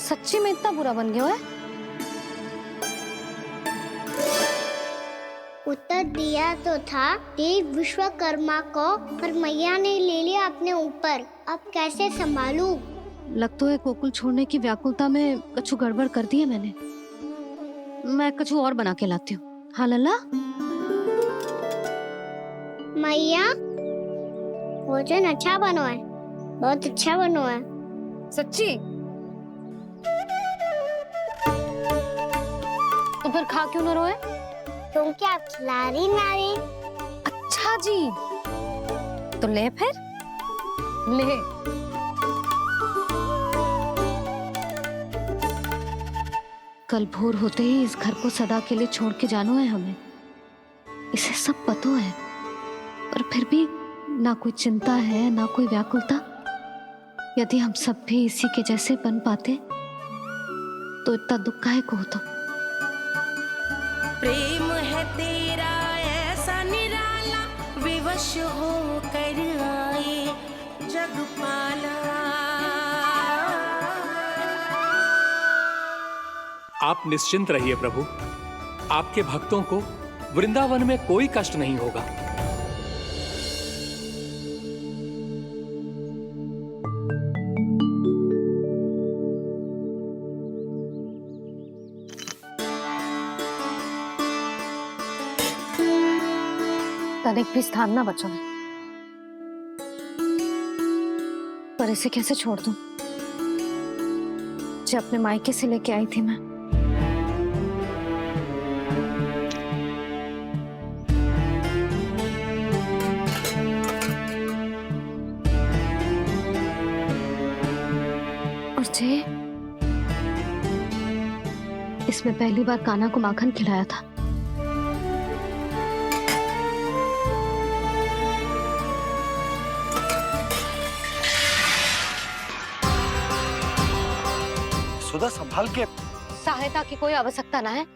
सच्ची में इतना बुरा बन गया है? उत्तर दिया तो था देव विश्वकर्मा को, पर मैया ने ले लिया अपने ऊपर। अब कैसे संभालूं? लग तो है गोकुल छोड़ने की व्याकुलता में कछु गड़बड़ कर दी है मैंने। मैं कछु और बना के लाती हूँ। हाँ लल्ला? मैया, भोजन अच्छा बनो है, बहुत अच्छा बनो है। सच्ची? तो फिर खा क्यों न रोए? क्योंकि आप खिला रही नारी। अच्छा जी, तो ले फिर ले। कल भोर होते ही इस घर को सदा के लिए छोड़ के जाना है हमें। इसे सब पता है, पर फिर भी ना कोई चिंता है ना कोई व्याकुलता। यदि हम सब भी इसी के जैसे बन पाते तो इतना दुख काहे को होता। प्रेम है तेरा ऐसा निराला, विवश हो कर आए जगपाला। आप निश्चिंत रहिए प्रभु, आपके भक्तों को वृंदावन में कोई कष्ट नहीं होगा। तनिक भी स्थान ना बचो है, पर इसे कैसे छोड़ दूं जो अपने मायके से लेके आई थी मैं। और जे इसमें पहली बार कान्हा को माखन खिलाया था। सुधा संभाल के। सहायता की कोई आवश्यकता ना है,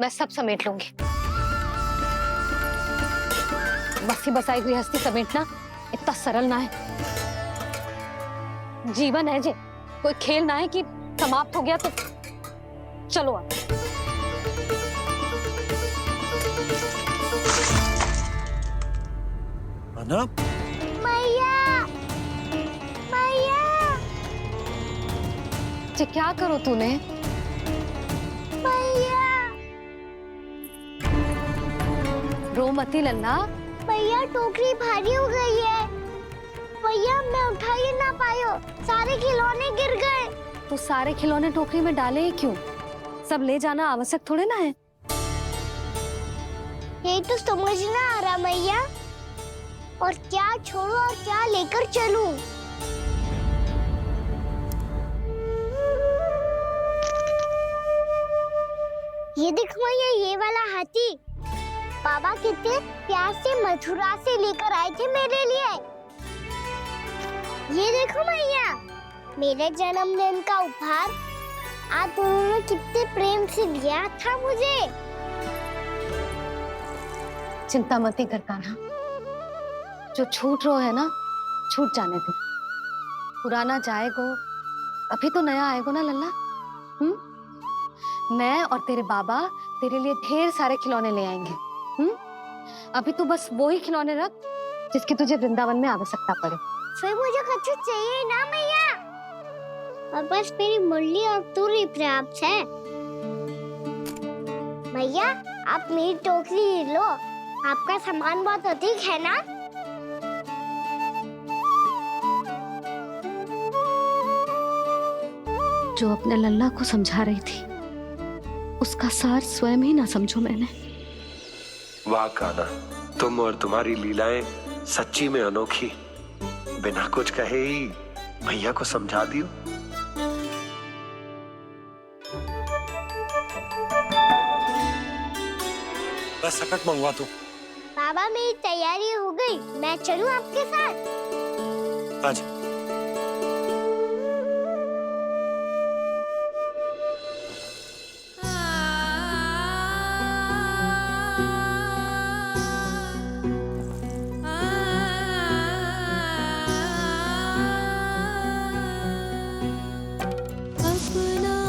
मैं सब समेट लूंगी। बसी बसाई गृहस्थी समेटना इतना सरल ना है। जीवन है जे, कोई खेल ना है कि समाप्त हो गया तो चलो आप। अना? मैया, मैया, जे क्या करो तूने? मैया, रो मती लल्ला। मैया टोकरी भारी हो गई है। भैया मैं उठा ही ना पायो, सारे खिलौने गिर गए। तो सारे खिलौने टोकरी में डाले ही क्यों? सब ले जाना आवश्यक थोड़े ना है। यही तो समझ ना आ रहा मैया, और क्या छोड़ू और क्या लेकर चलूं? ये देख मैया, ये वाला हाथी बाबा कितने प्यार से मथुरा से लेकर आए थे मेरे लिए। ये देखो मैया, मेरे जन्मदिन का उपहार आप दोनों ने कितने प्रेम से दिया था मुझे। चिंता मती कर कान्हा, जो छूट रो है ना छूट जाने दे। पुराना जाएगो, अभी तो नया आएगो ना लल्ला। मैं और तेरे बाबा तेरे लिए ढेर सारे खिलौने ले आएंगे। अभी तू बस वो ही खिलौने रख जिसकी तुझे वृंदावन में आवश्यकता पड़े। फिर मुझे कच्छु चाहिए ना मैया, और बस मेरी मुरली और तुरी पर्याप्त है। भैया आप मेरी टोकरी लो, आपका सामान बहुत अधिक है ना। जो अपने लल्ला को समझा रही थी उसका सार स्वयं ही ना समझो मैंने। वाह कान्हा, तुम और तुम्हारी लीलाएं सच्ची में अनोखी। बिना कुछ कहे ही भैया को समझा दियो। बस सकट मंगवा दो। बाबा मेरी तैयारी हो गई, मैं चलूं आपके साथ? आज अपना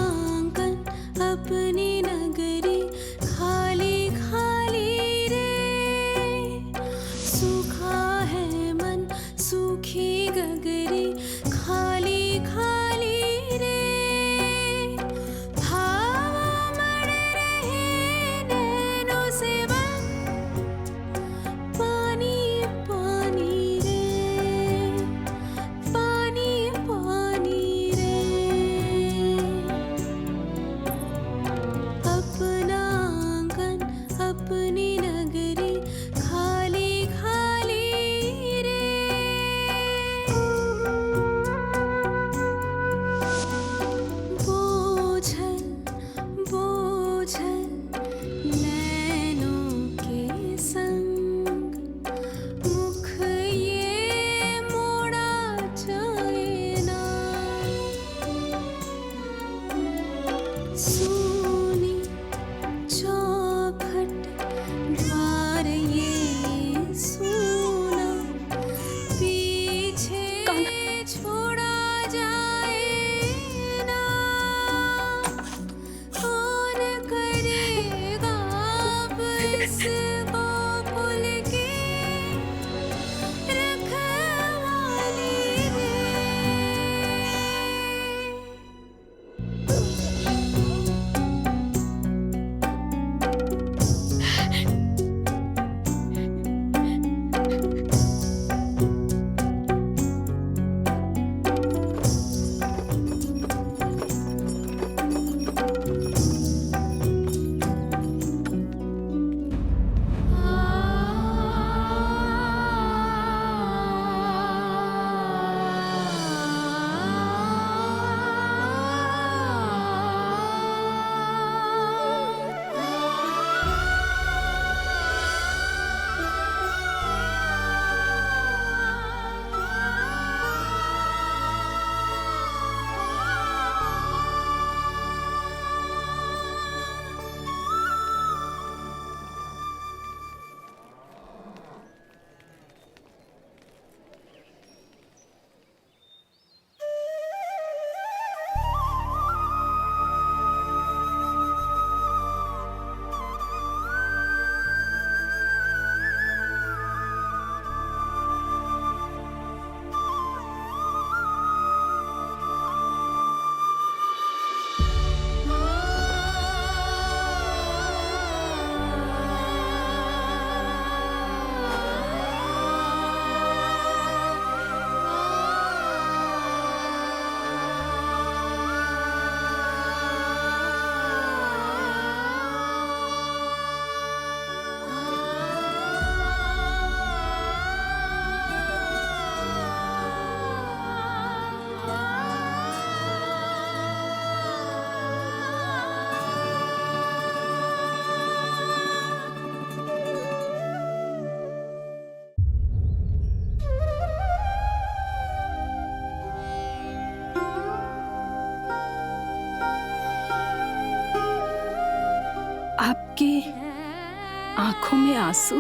आंखों में आंसू।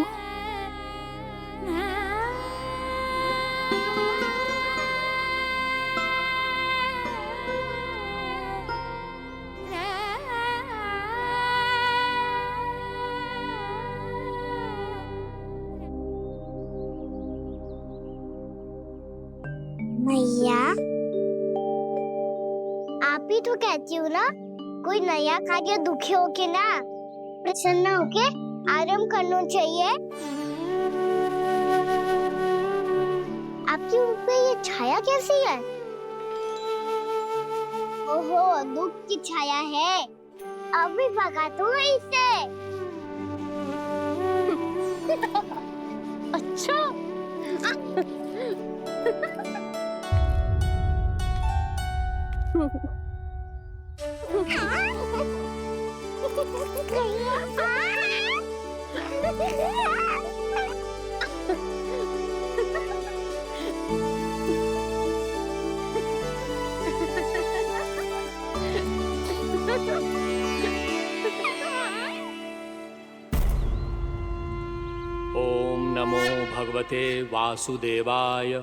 मैया, आप ही तो कहती हो ना, कोई नया खा के दुखी होके ना प्रसन्न होके आराम करना चाहिए। आपकी मुख पे ये छाया कैसी है? ओहो, दुख की छाया है। अभी भगा दो इसे। अच्छा। ओम नमो भगवते वासुदेवाय।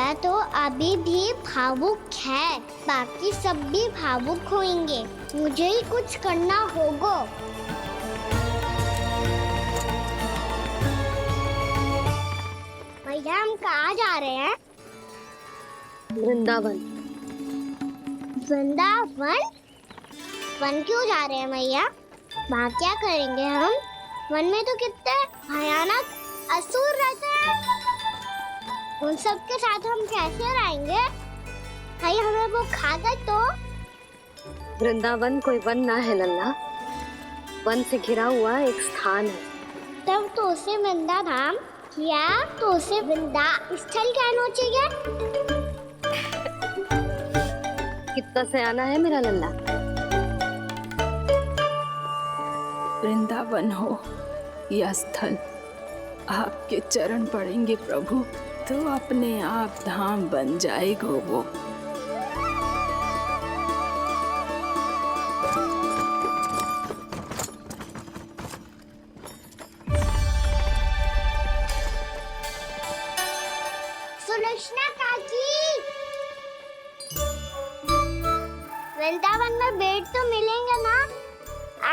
भैया तो अभी भी भावुक है, बाकी सब भी भावुक होंगे। मुझे ही कुछ करना होगा। भैया हम कहाँ जा रहे हैं? वृंदावन। वृंदावन? वन क्यों जा रहे हैं भैया? वहाँ क्या करेंगे हम? वन में तो कितने भयानक असुर रहते हैं। उन सब के साथ हम कैसे रहेंगे? भाई हमें वो खा गए तो? वृंदावन कोई वन ना है लल्ला, वन से घिरा हुआ एक स्थान है। तब तो उसे वृंदा धाम या तो उसे वृंदा स्थल कहना चाहिए। कितना सयाना है मेरा लल्ला। वृंदावन हो या स्थल, आपके चरण पड़ेंगे प्रभु तो अपने आप धाम बन जाएगा वो। सुलक्षणा काकी, वृंदावन में बेट तो मिलेंगे ना?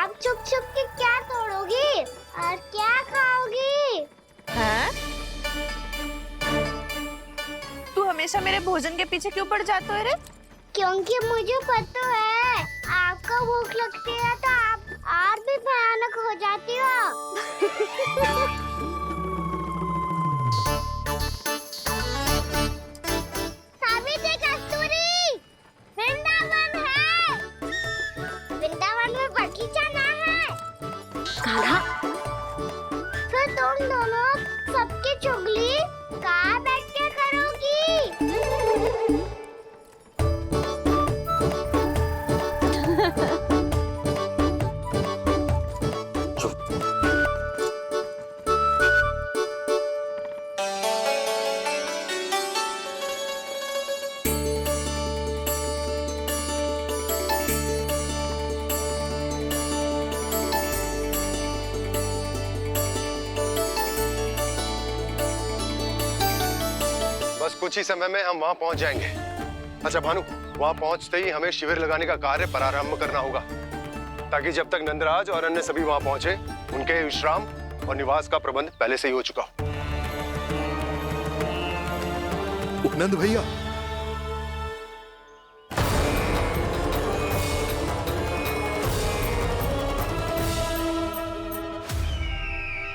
आप चुप चुप के क्या तोड़ोगी और क्या खाओगी? हाँ? तू हमेशा मेरे भोजन के पीछे क्यों पड़ जाता है रे? क्योंकि मुझे पता है आपको भूख लगती है तो आप और भी भयानक हो जाती हो। सावित्री, कस्तूरी, वृंदावन है। वृंदावन में बगीचा ना है। कान्हा, फिर तुम दोनों सबकी चुगली कहाँ बैठ के करोगी? बस कुछ ही समय में हम वहां पहुंच जाएंगे। अच्छा भानु, वहां पहुंचते ही हमें शिविर लगाने का कार्य प्रारंभ करना होगा, ताकि जब तक नंदराज और अन्य सभी वहां पहुंचे उनके विश्राम और निवास का प्रबंध पहले से ही हो चुका हो। उपनंद भैया,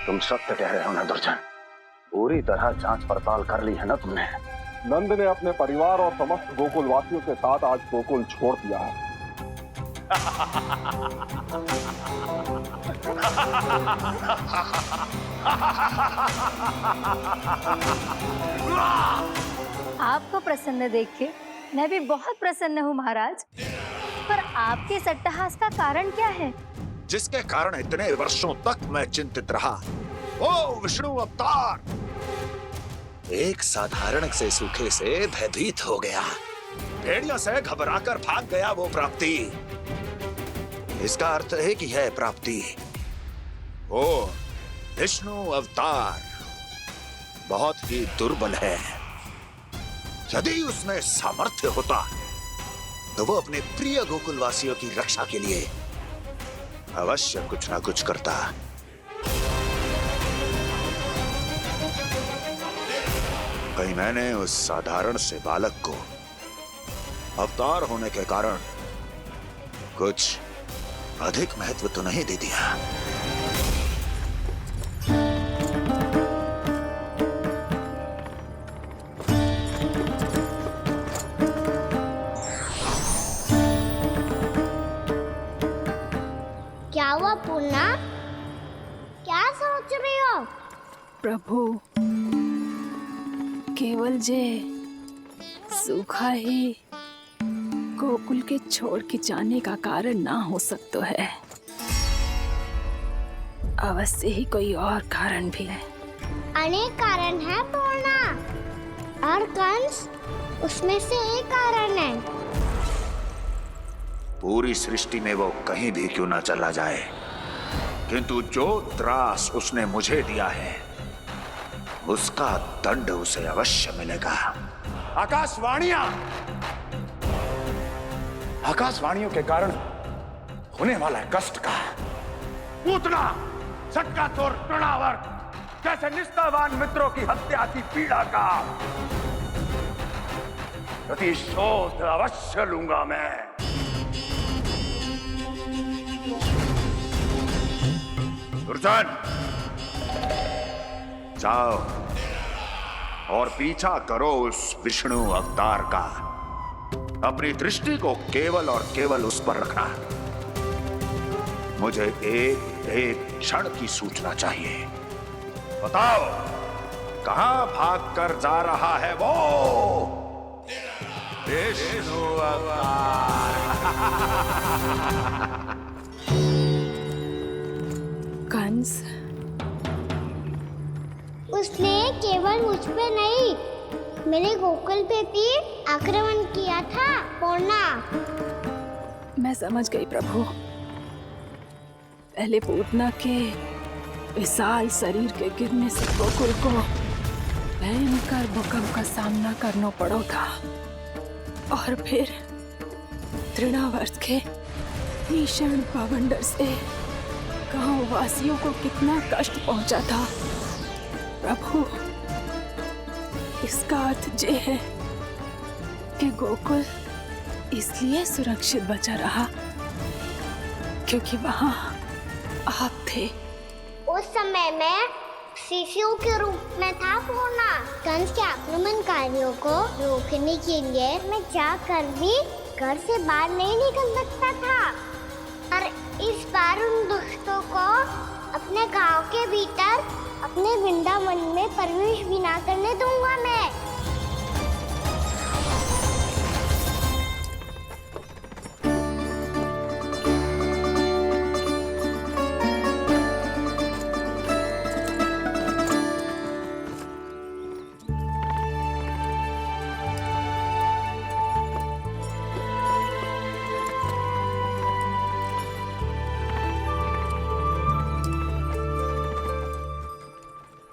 तुम सत्य कह रहे हो ना दुर्जन? पूरी तरह जांच पड़ताल कर ली है ना तुमने? नंद ने अपने परिवार और समस्त गोकुल वासियों के साथ आज गोकुल छोड़ दिया है। आपको प्रसन्न देख के मैं भी बहुत प्रसन्न हूँ महाराज, पर आपके इस अट्टहास का कारण क्या है? जिसके कारण इतने वर्षों तक मैं चिंतित रहा, ओ विष्णु अवतार, एक साधारण से सूखे से भयभीत हो गया, भेड़ियों से घबराकर भाग गया वो प्राप्ति। इसका अर्थ है कि यह प्राप्ति ओ विष्णु अवतार बहुत ही दुर्बल है। यदि उसमें सामर्थ्य होता तो वो अपने प्रिय गोकुलवासियों की रक्षा के लिए अवश्य कुछ ना कुछ करता। कहीं मैंने उस साधारण से बालक को अवतार होने के कारण कुछ अधिक महत्व तो नहीं दे दिया। क्या हुआ पूर्णा? क्या सोच रही हो? प्रभु, केवल जे सूखा ही गोकुल के छोड़ के जाने का कारण ना हो सकता है, अवश्य ही कोई और कारण भी है। अनेक कारण है पूर्णा, और कंस उसमें से एक कारण है। पूरी सृष्टि में वो कहीं भी क्यों ना चला जाए, किंतु जो त्रास उसने मुझे दिया है उसका दंड उसे अवश्य मिलेगा। आकाशवाणियों के कारण होने वाला है कष्ट का। पूतना, सटका चोर तृणावर्त जैसे निष्ठावान मित्रों की हत्या की पीड़ा का प्रतिशोध अवश्य लूंगा मैं। दुर्जन, जाओ और पीछा करो उस विष्णु अवतार का। अपनी दृष्टि को केवल और केवल उस पर रखना। मुझे एक क्षण की सूचना चाहिए। बताओ, कहां भागकर जा रहा है वो विष्णु अवतार? कंस, उसने केवल मुझ पे नहीं, मेरे गोकुल पे भी आक्रमण किया था पूर्णा। मैं समझ गई प्रभु। पहले पूतना के विशाल शरीर के गिरने से गोकुल को भयंकर भूकंप का सामना करना पड़ा था, और फिर तृणावर्त के भीषण पावंडर से गांव वासियों को कितना कष्ट पहुंचा था। प्रभु, इसका अर्थ ये है कि गोकुल इसलिए सुरक्षित बचा रहा क्योंकि वहां आप थे। उस समय मैं शिशु के रूप में था पूर्णा। कंस के आक्रमणकारियों को रोकने के लिए मैं जाकर भी घर से बाहर नहीं निकल सकता था, और इस बार उन दुष्टों को अपने गांव के भीतर अपने वृंदावन में प्रवेश भी ना करने दूंगा मैं।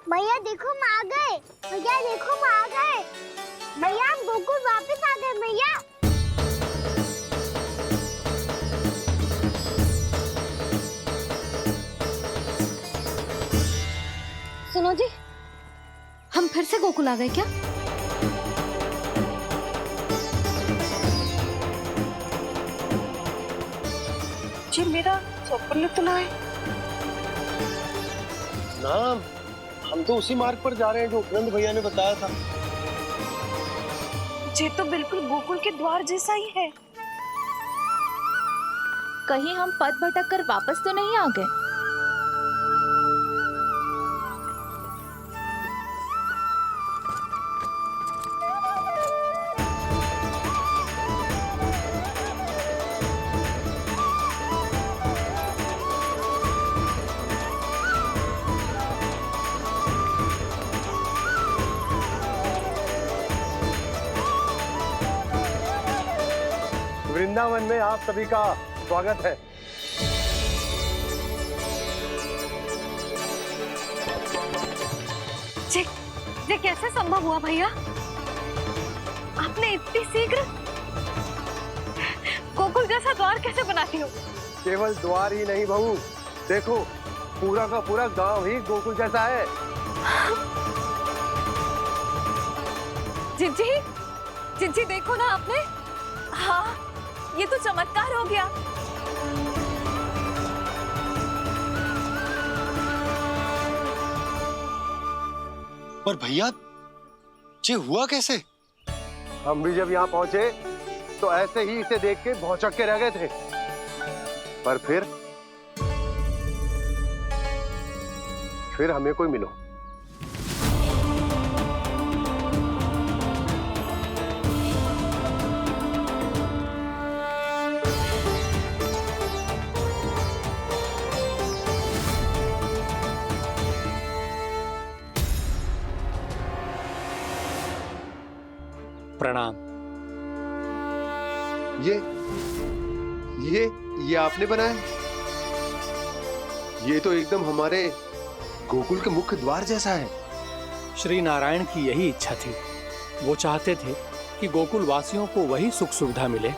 भैया देखो हम आ गए, भैया देखो हम आ गए, भैया हम गोकुल वापस आ गए भैया। सुनो जी, हम फिर से गोकुल आ गए क्या? जी मेरा स्वप्न तो ना है। ना, हम तो उसी मार्ग पर जा रहे हैं जो उपनंद भैया ने बताया था। ये तो बिल्कुल गोकुल के द्वार जैसा ही है। कहीं हम पथ भटक कर वापस तो नहीं आ गए? वृंदावन में आप सभी का स्वागत है। ये कैसे संभव हुआ भैया? आपने इतनी शीघ्र गोकुल जैसा द्वार कैसे बनाती हो? केवल द्वार ही नहीं बहू, देखो पूरा का पूरा गांव ही गोकुल जैसा है। जिज्जी, जिज्जी देखो ना आपने। हाँ, ये तो चमत्कार हो गया। पर भैया, ये हुआ कैसे? हम भी जब यहाँ पहुंचे तो ऐसे ही इसे देख के भौचक के रह गए थे, पर फिर हमें कोई मिलो। प्रणाम। ये आपने बनाया? ये तो एकदम हमारे गोकुल के मुख्य द्वार जैसा है। श्री नारायण की यही इच्छा थी वो चाहते थे कि गोकुल वासियों को वही सुख सुविधा मिले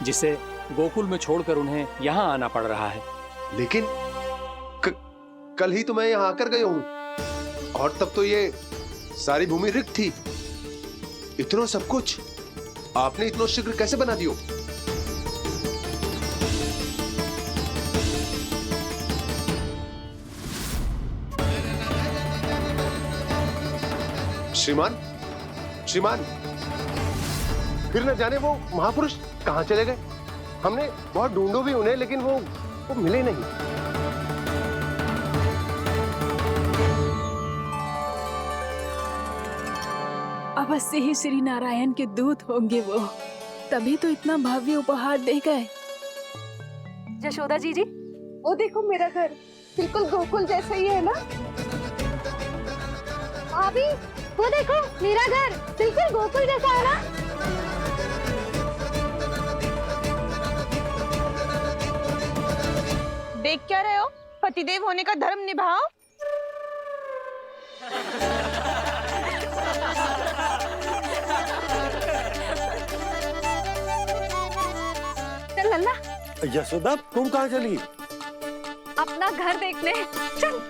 जिसे गोकुल में छोड़कर उन्हें यहाँ आना पड़ रहा है। लेकिन कल ही तो मैं यहाँ आकर गया हूँ और तब तो ये सारी भूमि रिक्त थी। इतना सब कुछ आपने इतना शीघ्र कैसे बना दियो? श्रीमान, श्रीमान, फिर न जाने वो महापुरुष कहाँ चले गए। हमने बहुत ढूंढो भी उन्हें, लेकिन वो मिले नहीं। अवश्य ही श्री नारायण के दूत होंगे वो, तभी तो इतना भव्य उपहार दे गए। यशोदा जी, वो देखो मेरा घर बिल्कुल गोकुल जैसा ही है ना। भाभी वो देखो मेरा घर बिल्कुल गोकुल जैसा है ना। देख क्या रहे हो? पतिदेव होने का धर्म निभाओ। चल लल्ला, यशोदा तुम कहाँ चली? अपना घर देखने चल।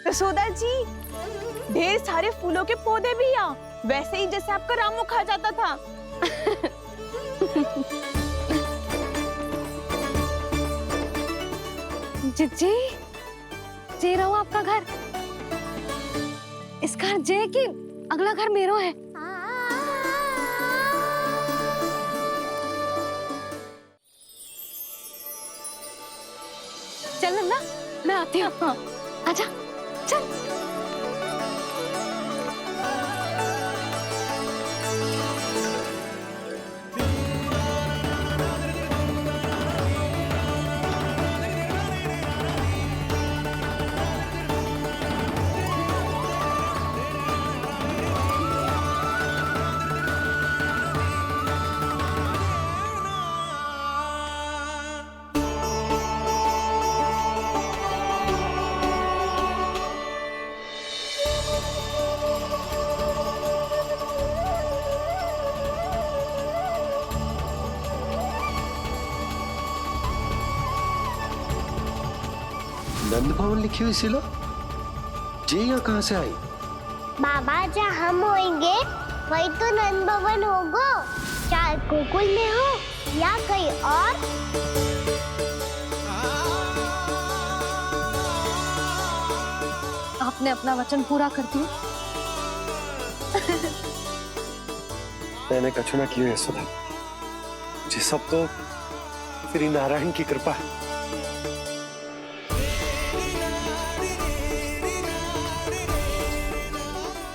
यशोदा जी, ढेर सारे फूलों के पौधे भी यहाँ, वैसे ही जैसे आपका रामू खा जाता था। जी जे रहो आपका घर। इस घर जे की अगला घर मेरो है। चल ना, मैं आती हूँ। आजा चल। नंद भवन लिखी हुई सिलो जी यहाँ कहाँ से आई? बाबा जहाँ हम होंगे वही तो नंद भवन होगा, चाहे गोकुल में हो या कहीं और। आपने अपना वचन पूरा कर दिया। मैंने कछु ना किया यशोदा जी, सब तो श्री नारायण की कृपा है।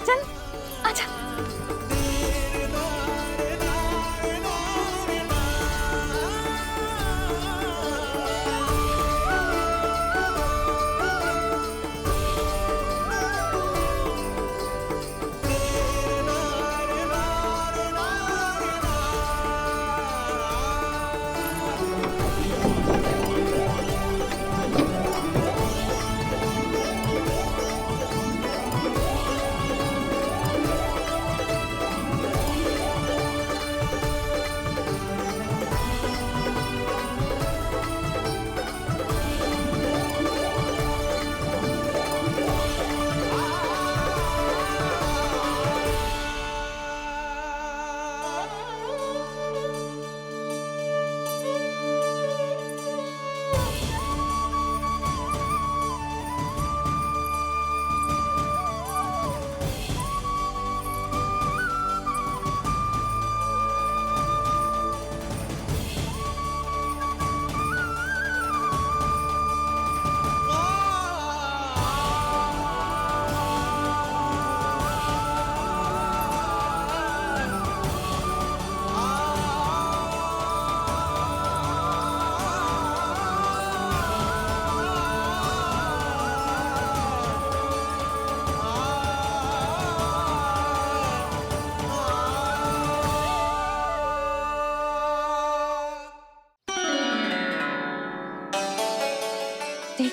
चल आजा।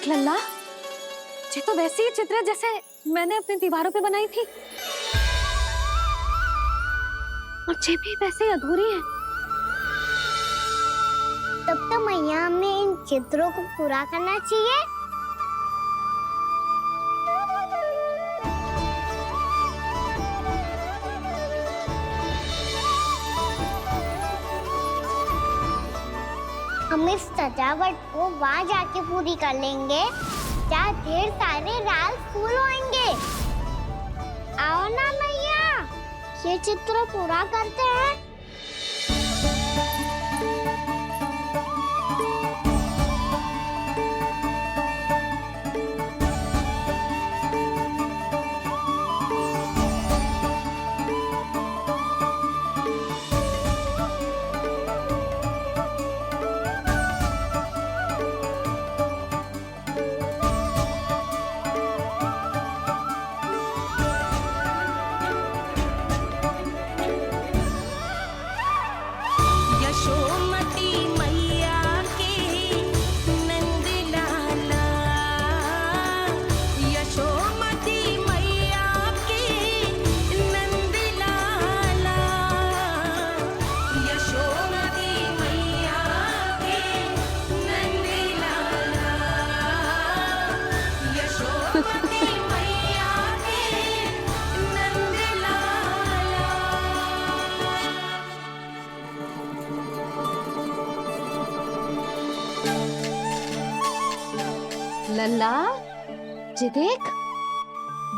देख लल्ला, ये तो वैसी ही चित्र है जैसे मैंने अपनी दीवारों पे बनाई थी, और ये भी वैसे ही अधूरी है। तब तो मैया हमें इन चित्रों को पूरा करना चाहिए। हम इस सजावट को वहाँ जाके पूरी कर लेंगे जहाँ ढेर सारे लाल फूल होंगे। आओ ना मैया, ये चित्र पूरा करते हैं। यशोमती मैया के नंद लाला, यशोमती मैया के नंद लाला, यशोमती मैया के नंद लाला, यशोमती मैया के नंद लाला। लल्ला, ये देख,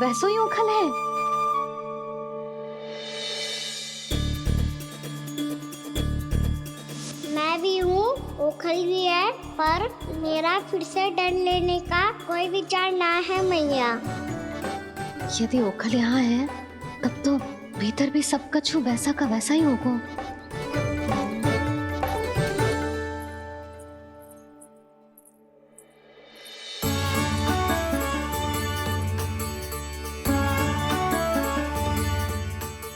वैसो ही उखल है। मैं भी हूँ, ओखल भी है, पर मेरा फिर से डर लेने का कोई विचार ना है मैया। यदि ओखल यहाँ है, तब तो भीतर भी सब कछु वैसा का वैसा ही होगा।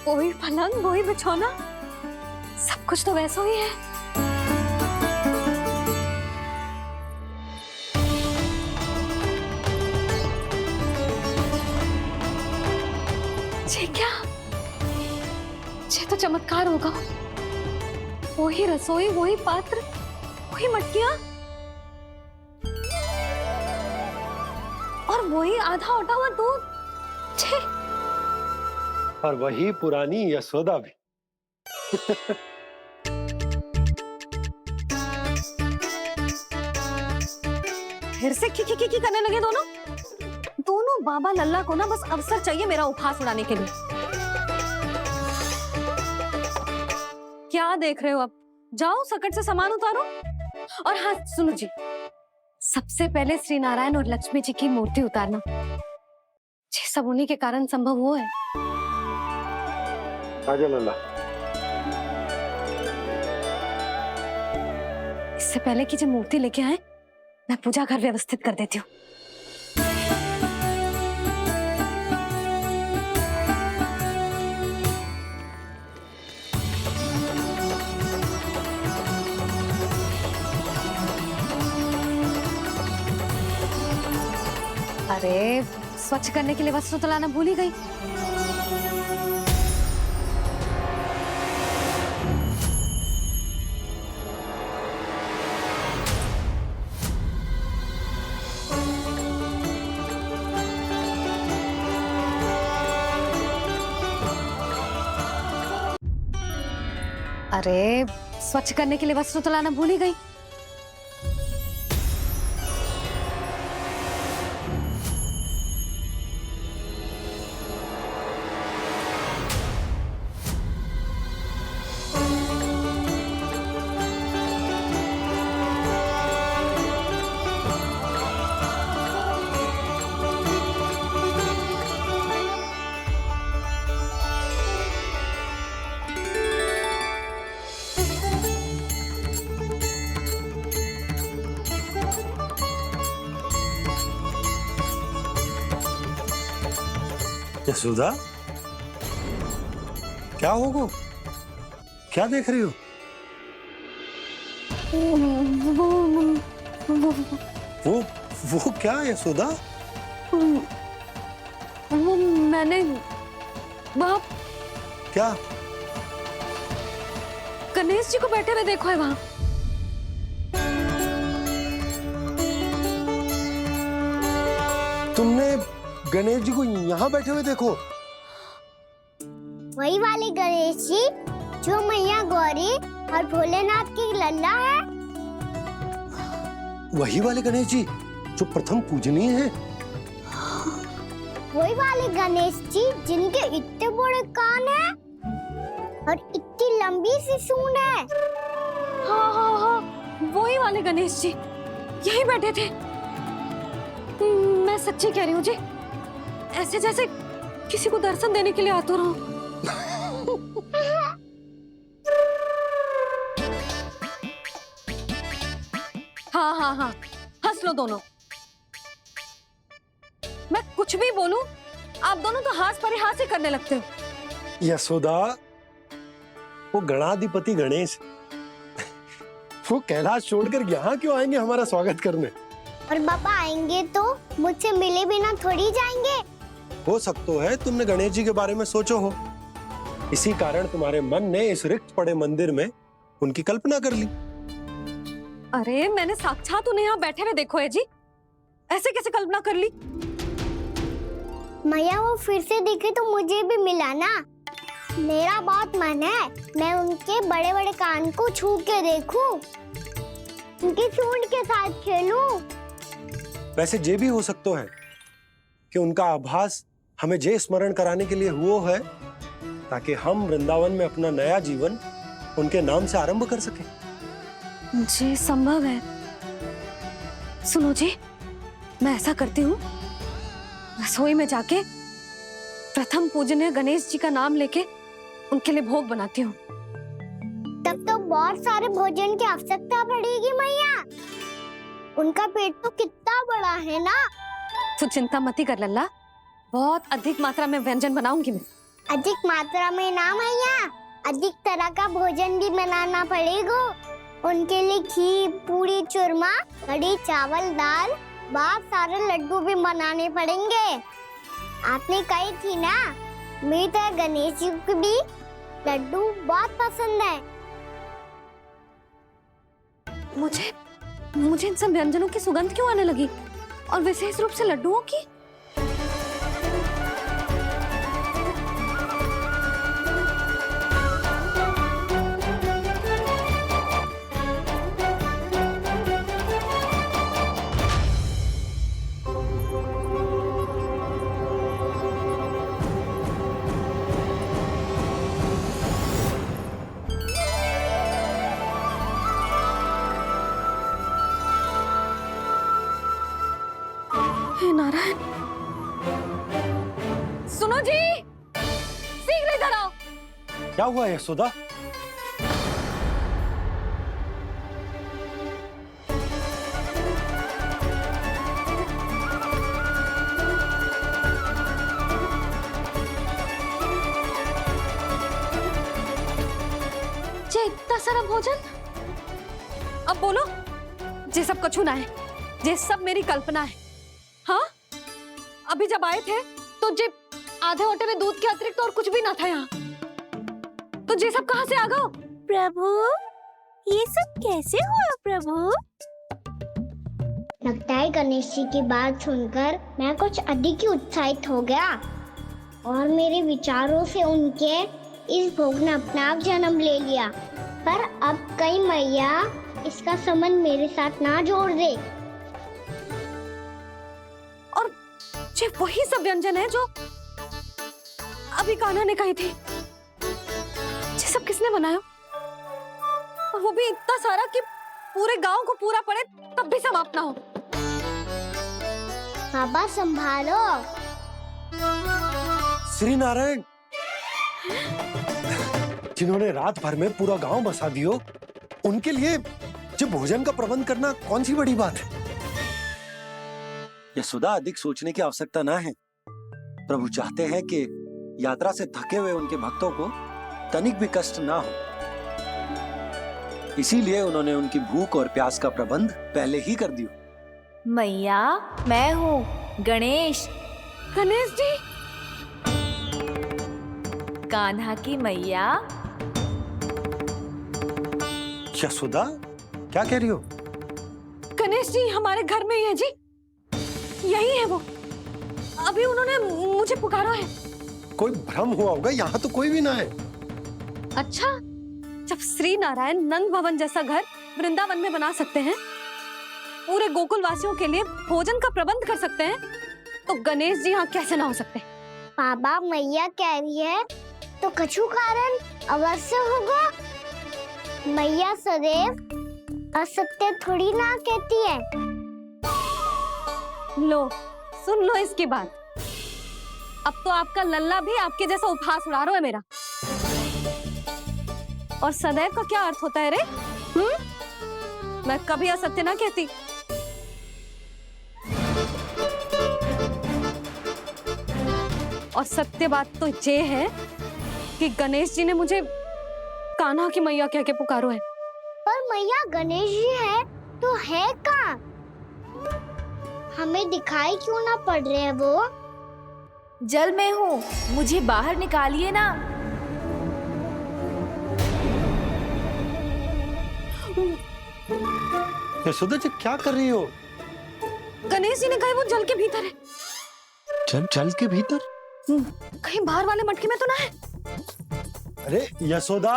वही पलंग, वही बिछौना, सब कुछ तो वैसा ही है। ये क्या? ये तो चमत्कार होगा। वही रसोई, वही पात्र, वही मटकियां, और वही आधा उटा हुआ दूध। छे! और वही पुरानी यशोदा भी। फिर से की करने लगे दोनों। दोनों बाबा लल्ला को ना बस अवसर चाहिए मेरा उपहास उड़ाने के लिए। क्या देख रहे हो? अब जाओ, सकट से सामान उतारो। और हाँ सुनो जी, सबसे पहले श्री नारायण और लक्ष्मी जी की मूर्ति उतारना। ये सब उन्हीं के कारण संभव हुआ है। आजा लल्ला। इससे पहले कि जो मूर्ति लेके आए, मैं पूजा घर व्यवस्थित कर देती हूँ। अरे, स्वच्छ करने के लिए वस्त्र तो लाना भूल ही गई। अरे, स्वच्छ करने के लिए वस्त्र तो लाना भूल ही गई। यशोदा, क्या होगा? क्या देख रही हो? वो क्या यशोदा? वो मैंने वहाँ क्या? गणेश जी को बैठे हुए देखो है वहाँ। तुमने गणेश जी को यहाँ बैठे हुए देखो? वही वाले गणेश जी जो मैया गौरी और भोलेनाथ की लल्ला है। वही वाले गणेश जी जो प्रथम पूजनीय है? वही वाले गणेश जी जिनके इतने बड़े कान हैं और इतनी लंबी सी सूंड है। हाँ हाँ हाँ, वही वाले गणेश जी यही बैठे थे। मैं सच्ची कह रही हूँ जी, ऐसे जैसे किसी को दर्शन देने के लिए आतुर हूँ। हाँ हाँ हाँ, हंस लो दोनों। मैं कुछ भी बोलूं, आप दोनों तो हाथ परिहास ही करने लगते हो। यशोदा, वो गणाधिपति गणेश वो कैलाश छोड़कर यहाँ क्यों आएंगे हमारा स्वागत करने? और बाबा आएंगे तो मुझसे मिले बिना थोड़ी जाएंगे। हो सकता है तुमने गणेश जी के बारे में सोचो हो, इसी कारण तुम्हारे मन ने इस रिक्त पड़े मंदिर में उनकी कल्पना कर ली। अरे मैंने साक्षात उन्हें यहाँ बैठे हुए देखो है जी, ऐसे कैसे कल्पना कर ली? मैया वो फिर से दिखे तो मुझे भी मिला ना। मेरा बहुत मन है मैं उनके बड़े बड़े कान को छू के देखूं, उनकी सूंड के साथ खेलूं। वैसे ये भी हो सकता है कि उनका आभास हमें जे स्मरण कराने के लिए हुआ है ताकि हम वृंदावन में अपना नया जीवन उनके नाम से आरंभ कर सके। जी संभव है। सुनो जी, मैं ऐसा करती हूँ, रसोई में जाके प्रथम पूजनीय गणेश जी का नाम लेके उनके लिए भोग बनाती हूँ। तब तो बहुत सारे भोजन की आवश्यकता पड़ेगी मैया। उनका पेट तो कितना बड़ा है ना। तू चिंता मत ही कर लल्ला, बहुत अधिक मात्रा में व्यंजन बनाऊंगी मैं। अधिक मात्रा में ना मैया, अधिक तरह का भोजन भी बनाना पड़ेगा। उनके लिए खीर, पूरी, चूरमा, कढ़ी, चावल, दाल, बहुत सारे लड्डू भी बनाने पड़ेंगे। आपने कही थी ना, मेरी तरह गणेश जी को भी लड्डू बहुत पसंद है। मुझे इन सब व्यंजनों की सुगंध क्यों आने लगी, और विशेष रूप से लड्डुओं की? हे नारायण, सुनो जी, शीघ्र इधर आओ। क्या हुआ यशोदा? जे इतना सारा भोजन, अब बोलो, जे सब कछु ना है, जे सब मेरी कल्पना है। हाँ, अभी जब आए थे तो जे आधे ओटे में दूध के अतिरिक्त और कुछ भी ना था यहाँ, तो जे सब कहाँ से आ गए? प्रभु, ये सब कैसे हुआ प्रभु? लगता है गणेश जी की बात सुनकर मैं कुछ अधिक ही उत्साहित हो गया और मेरे विचारों से उनके इस भोग ने अपना आप जन्म ले लिया। पर अब कहीं मैया इसका संबंध मेरे साथ ना जोड़ दे। ये वही सब व्यंजन है जो अभी कान्हा ने कही थी। ये सब किसने बनाया? और वो भी इतना सारा कि पूरे गांव को पूरा पड़े तब भी समाप्त ना हो। बाबा संभालो। श्री नारायण, जिन्होंने रात भर में पूरा गांव बसा दियो, उनके लिए जो भोजन का प्रबंध करना कौन सी बड़ी बात है? यशोदा, अधिक सोचने की आवश्यकता ना है। प्रभु चाहते हैं कि यात्रा से थके हुए उनके भक्तों को तनिक भी कष्ट ना हो, इसीलिए उन्होंने उनकी भूख और प्यास का प्रबंध पहले ही कर दिया। मैया, मैं हूँ गणेश। गणेश जी। कान्हा की मैया। यशोदा, क्या कह रही हो? गणेश जी हमारे घर में ही है जी, यही है वो। अभी उन्होंने मुझे पुकारा है। कोई भ्रम हुआ होगा, यहाँ तो कोई भी ना है। अच्छा, जब श्री नारायण नंद भवन जैसा घर वृंदावन में बना सकते हैं, पूरे गोकुल वासियों के लिए भोजन का प्रबंध कर सकते हैं, तो गणेश जी यहाँ कैसे ना हो सकते? बाबा, मैया कह रही है तो कछु कारण अवश्य होगा। मैया सदैव असत्य थोड़ी ना कहती है। लो, सुन लो इसकी बात। अब तो आपका लल्ला भी आपके जैसा उपहास उड़ा रहा है मेरा। और सदैव का क्या अर्थ होता है रे? मैं कभी असत्य ना कहती। और सत्य बात तो ये है कि गणेश जी ने मुझे कान्हा की मैया कह के पुकारो है। पर मैया गणेश जी है तो है कहाँ? हमें दिखाई क्यों ना पड़ रहे हैं वो? जल में हूँ, मुझे बाहर निकालिए ना। यशोदा जी, क्या कर रही हो? गणेश जी ने कहा वो जल के भीतर है। जल के भीतर? कहीं बाहर वाले मटके में तो ना है? अरे यशोदा!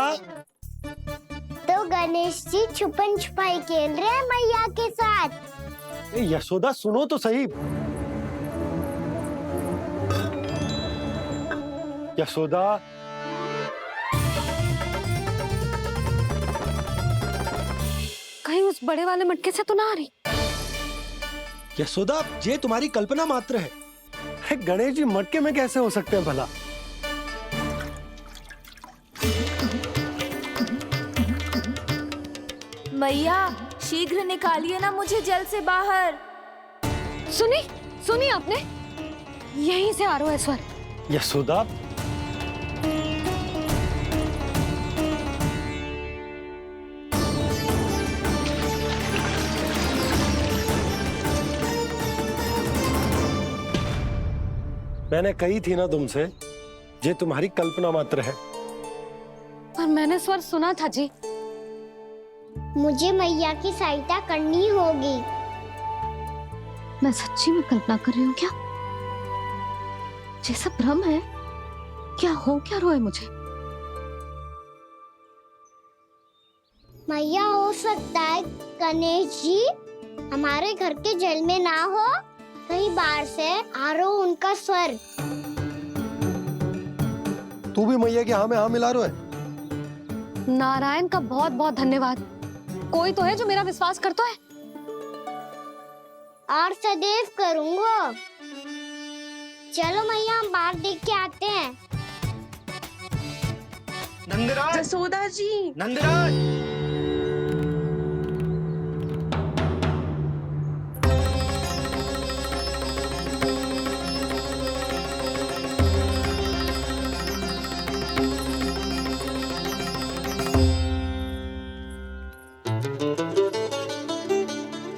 तो गणेश जी छुपन छुपाई खेल रहे हैं मैया के साथ। यशोदा, सुनो तो सही। यशोदा, कहीं उस बड़े वाले मटके से तो ना आ रही? यशोदा, ये तुम्हारी कल्पना मात्र है। गणेश जी मटके में कैसे हो सकते हैं भला? मैया, शीघ्र निकालिए ना मुझे जल से बाहर। सुनी आपने? यहीं से आ रहा है स्वर। यशोदा, मैंने कही थी ना तुमसे, ये तुम्हारी कल्पना मात्र है। पर मैंने स्वर सुना था जी। मुझे मैया की सहायता करनी होगी। मैं सच्ची में कल्पना कर रही हूँ क्या? जैसा भ्रम है क्या? हो क्या रहा है मुझे? मैया, हो सकता है गणेश जी हमारे घर के जल में ना हो, कहीं बाहर से आ रहा हो उनका स्वर। तू भी मैया के हाँ में हाँ मिला रहा है। नारायण का बहुत बहुत धन्यवाद। कोई तो है जो मेरा विश्वास करता है। और सदैव करूंगा। चलो मैया, हम बाहर देख के आते हैं। नंदराज! यशोदा जी! नंदराज!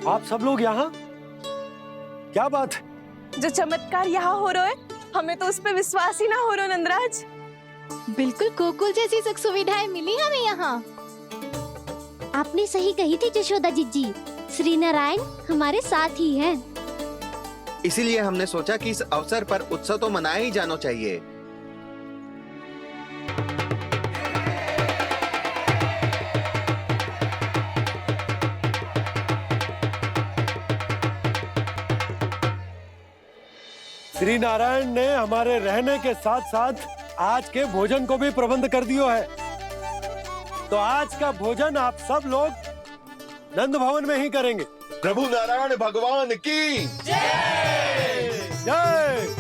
आप सब लोग यहाँ? क्या बात है? जो चमत्कार यहाँ हो रहा है, हमें तो उस पर विश्वास ही ना हो रहा नंदराज। बिल्कुल गोकुल जैसी सुख सुविधाएं मिली हमें यहाँ। आपने सही कही थी यशोदा जीजी, श्री नारायण हमारे साथ ही हैं। इसीलिए हमने सोचा कि इस अवसर पर उत्सव तो मनाया ही जाना चाहिए। श्री नारायण ने हमारे रहने के साथ साथ आज के भोजन को भी प्रबंध कर दियो है। तो आज का भोजन आप सब लोग नंद भवन में ही करेंगे। प्रभु नारायण भगवान की जय! जय!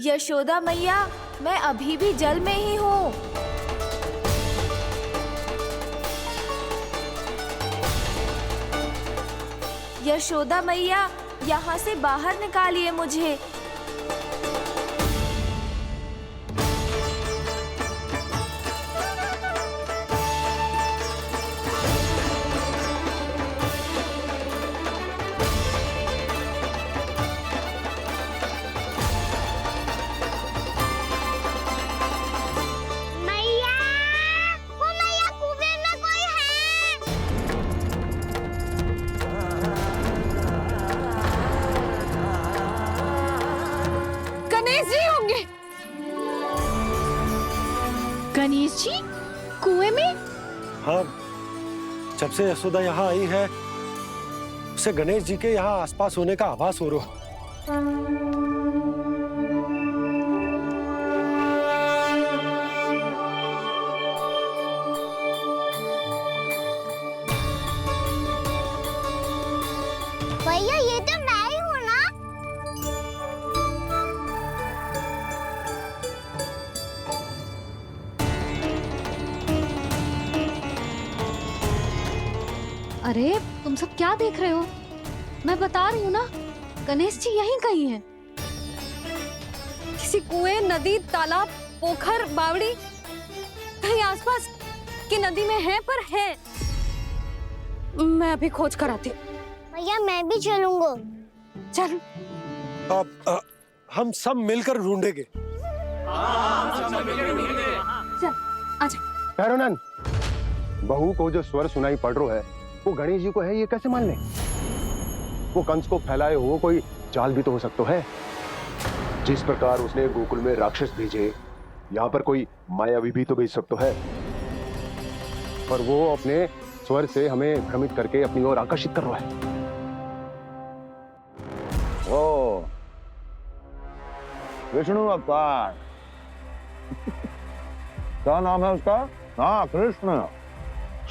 यशोदा मैया, मैं अभी भी जल में ही हूँ। यशोदा मैया, यहाँ से बाहर निकालिए मुझे। मैया, वो मैया कुएं में कोई है। गणेश जी होंगे। गणेश जी कुएं में? हाँ, जब से यशोदा यहाँ आई है उसे गणेश जी के यहाँ आसपास होने का आभास हो रहा। भैया ये तो मैं ही हूँ ना। अरे तुम सब क्या देख रहे हो? मैं बता रही हूँ ना, गणेश जी यहीं कहीं हैं। किसी कुएं, नदी, तालाब, पोखर, बावड़ी कहीं आसपास की नदी में है, पर है। मैं अभी खोज कर आती हूँ। भैया मैं भी चलूंगा। चल। अब हम सब मिलकर ढूंढेंगे। चल, आजा। भैरवनंद, बहू को जो स्वर सुनाई पड़ रहा है वो गणेश जी को है, ये कैसे मान ले? वो कंस को फैलाए हुए कोई चाल भी तो हो सकता है। जिस प्रकार उसने गोकुल में राक्षस भेजे, यहाँ पर कोई मायावी भी तो भेज सकता है। पर वो अपने स्वर से हमें भ्रमित करके अपनी ओर आकर्षित कर रहा है। ओ विष्णु अवतार। क्या नाम है उसका? हाँ, कृष्ण।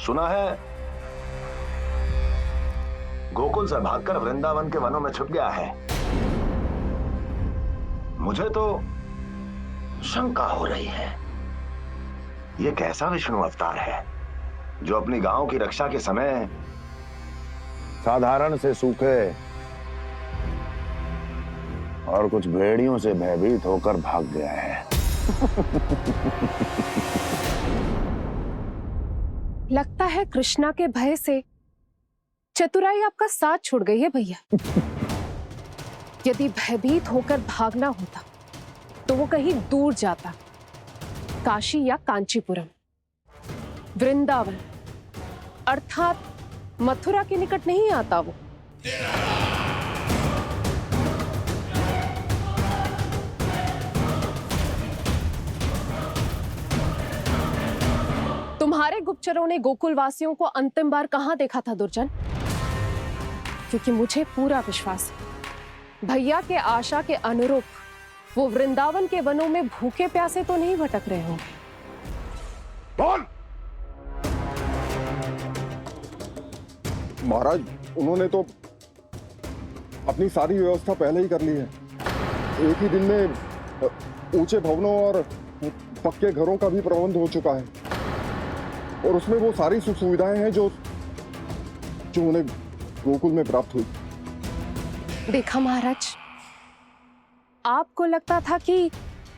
सुना है गोकुल से भागकर वृंदावन के वनों में छुप गया है। मुझे तो शंका हो रही है, ये कैसा विष्णु अवतार है जो अपनी गांव की रक्षा के समय साधारण से सूखे और कुछ भेड़ियों से भयभीत होकर भाग गया है। लगता है कृष्णा के भय से चतुराई आपका साथ छोड़ गई है भैया। यदि भयभीत होकर भागना होता तो वो कहीं दूर जाता, काशी या कांचीपुरम, वृंदावन अर्थात मथुरा के निकट नहीं आता वो। तुम्हारे गुप्तचरों ने गोकुल वासियों को अंतिम बार कहां देखा था दुर्जन? क्योंकि मुझे पूरा विश्वास है भैया के आशा के अनुरूप वो वृंदावन के वनों में भूखे प्यासे तो नहीं भटक रहे होंगे। बोल। महाराज, उन्होंने तो अपनी सारी व्यवस्था पहले ही कर ली है। एक ही दिन में ऊंचे भवनों और पक्के घरों का भी प्रबंध हो चुका है, और उसमें वो सारी सुख सुविधाएं हैं जो उन्हें गोकुल में प्राप्त हुई। देखा महाराज, आपको लगता था कि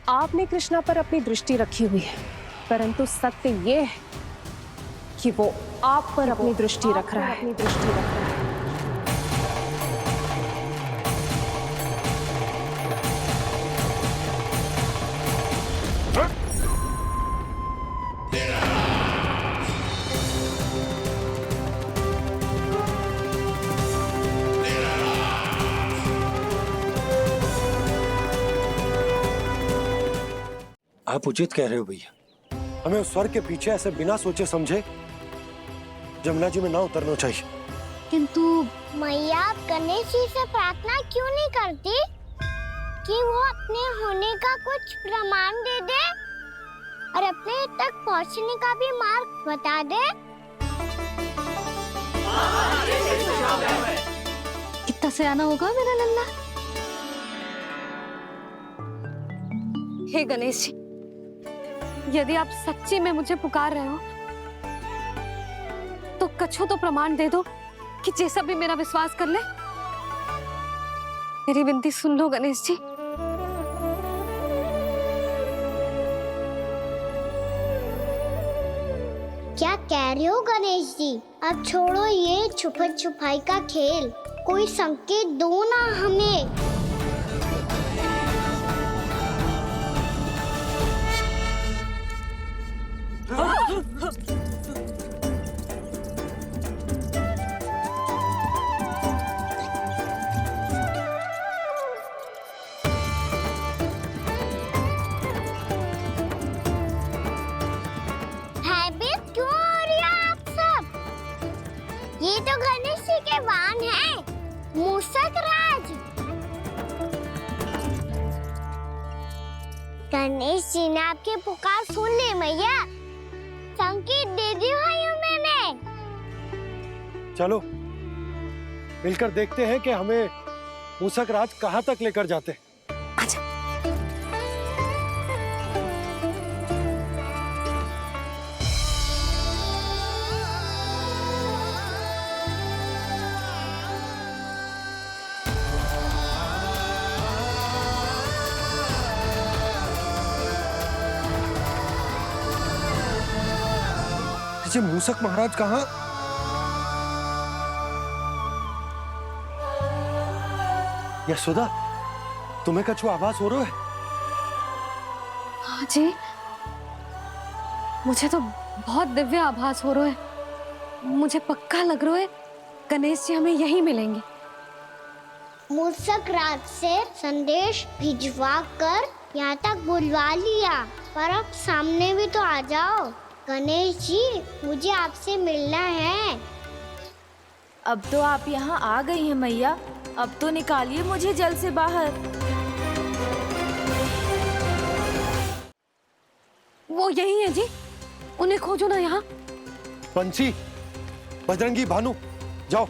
आपने कृष्णा पर अपनी दृष्टि रखी हुई है, परंतु सत्य ये है कि वो आप पर अपनी दृष्टि रख रहा है। आप उचित कह रहे हो भैया, हमें उस स्वर के पीछे ऐसे बिना सोचे समझे जमुना जी में ना उतरना चाहिए। किंतु मैया, आप गणेश जी से प्रार्थना क्यों नहीं करती कि वो अपने होने का कुछ प्रमाण दे दे और अपने तक पहुंचने का भी मार्ग बता दे? कितना सयाना होगा मेरा लल्ला। हे गणेश जी, यदि आप सच्ची में मुझे पुकार रहे हो तो कछु तो प्रमाण दे दो कि जैसा भी मेरा विश्वास कर ले। मेरी विनती सुन लो गणेश जी। क्या कह रहे हो गणेश जी? अब छोड़ो ये छुपन छुपाई का खेल, कोई संकेत दो ना हमें। भयभीत क्यों हो रही हो आप सब? ये तो गणेश जी के वाहन हैं, मूषक राज। गणेश जी ने आपकी पुकार सुन ली मैया, संकेत दे दी भाइयों मैंने। चलो मिलकर देखते हैं कि हमें मूषक राज कहाँ तक लेकर जाते हैं। ये मूषक महाराज कहाँ? यशोदा, तुम्हें कछु आभास हो रहा है? हाँ जी, मुझे तो बहुत दिव्य आभास हो रहा है। मुझे पक्का लग रहा है गणेश जी हमें यहीं मिलेंगे। मूषक राज से संदेश भिजवा कर यहाँ तक बुलवा लिया, पर अब सामने भी तो आ जाओ। गणेश जी, मुझे आपसे मिलना है। अब तो आप यहाँ आ गई हैं मैया, अब तो निकालिए मुझे जल से बाहर। वो यही है जी, उन्हें खोजो ना यहाँ। बंसी, बजरंगी, भानु, जाओ।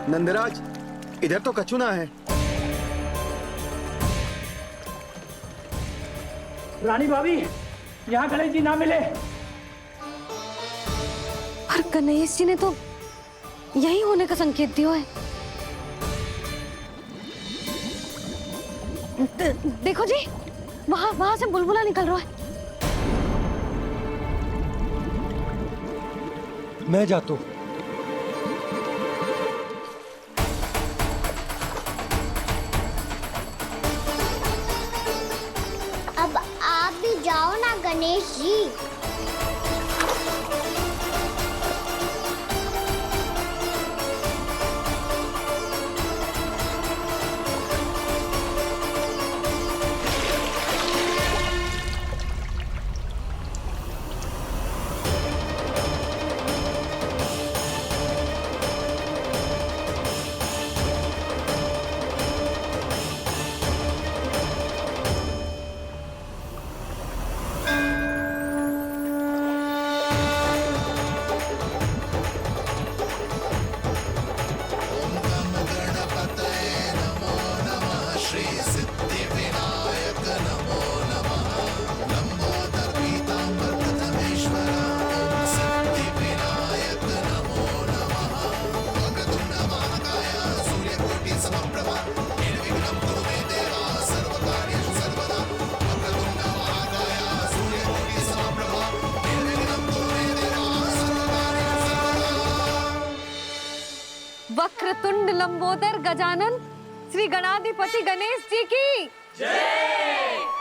नंदराज, इधर तो कछु ना है। रानी भाभी, यहाँ गणेश जी ना मिले। पर गणेश जी ने तो यही होने का संकेत दिया है। देखो जी, वहां से बुलबुला निकल रहा है। मैं जाता हूँ। अब आप भी जाओ ना गणेश जी। वक्रतुंड लंबोदर गजानन श्री गणाधिपति गणेश जी की जय।